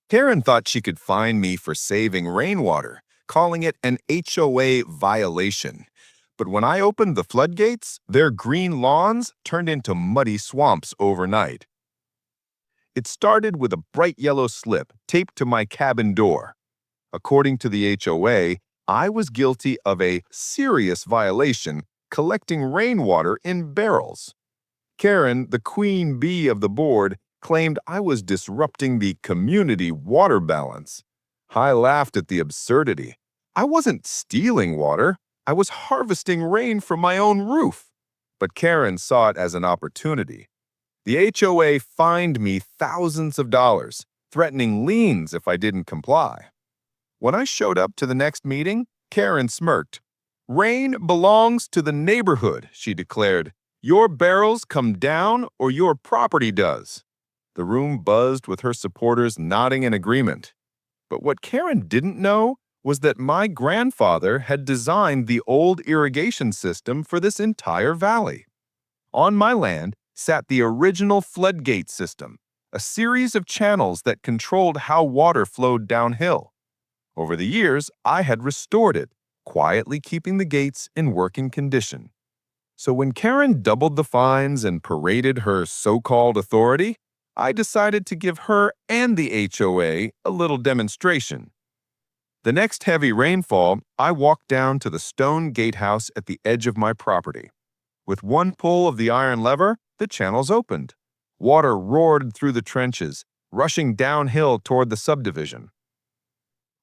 Karen thought she could fine me for saving rainwater, calling it an HOA violation. But when I opened the floodgates, their green lawns turned into muddy swamps overnight. It started with a bright yellow slip taped to my cabin door. According to the HOA, I was guilty of a serious violation, collecting rainwater in barrels. Karen, the queen bee of the board, claimed I was disrupting the community water balance. I laughed at the absurdity. I wasn't stealing water. I was harvesting rain from my own roof. But Karen saw it as an opportunity. The HOA fined me thousands of dollars, threatening liens if I didn't comply. When I showed up to the next meeting, Karen smirked. "Rain belongs to the neighborhood," she declared. "Your barrels come down or your property does." The room buzzed with her supporters nodding in agreement. But what Karen didn't know was that my grandfather had designed the old irrigation system for this entire valley. On my land sat the original floodgate system, a series of channels that controlled how water flowed downhill. Over the years, I had restored it, quietly keeping the gates in working condition. So when Karen doubled the fines and paraded her so-called authority, I decided to give her and the HOA a little demonstration. The next heavy rainfall, I walked down to the stone gatehouse at the edge of my property. With one pull of the iron lever, the channels opened. Water roared through the trenches, rushing downhill toward the subdivision.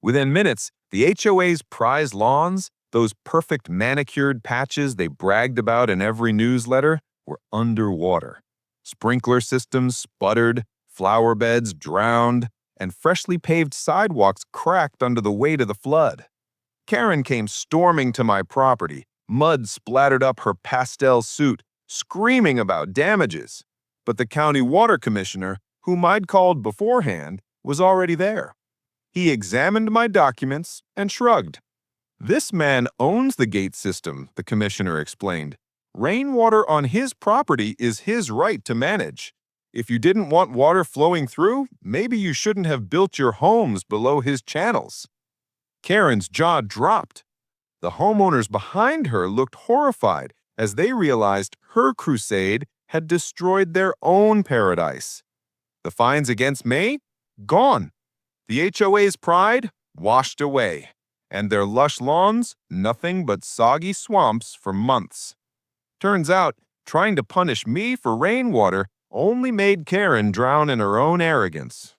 Within minutes, the HOA's prized lawns, those perfect manicured patches they bragged about in every newsletter, were underwater. Sprinkler systems sputtered, flower beds drowned, and freshly paved sidewalks cracked under the weight of the flood. Karen came storming to my property, mud splattered up her pastel suit, screaming about damages. But the county water commissioner, whom I'd called beforehand, was already there. He examined my documents and shrugged. "This man owns the gate system," the commissioner explained. "Rainwater on his property is his right to manage. If you didn't want water flowing through, maybe you shouldn't have built your homes below his channels." Karen's jaw dropped. The homeowners behind her looked horrified as they realized her crusade had destroyed their own paradise. The fines against me? Gone. The HOA's pride? Washed away. And their lush lawns? Nothing but soggy swamps for months. Turns out, trying to punish me for rainwater only made Karen drown in her own arrogance.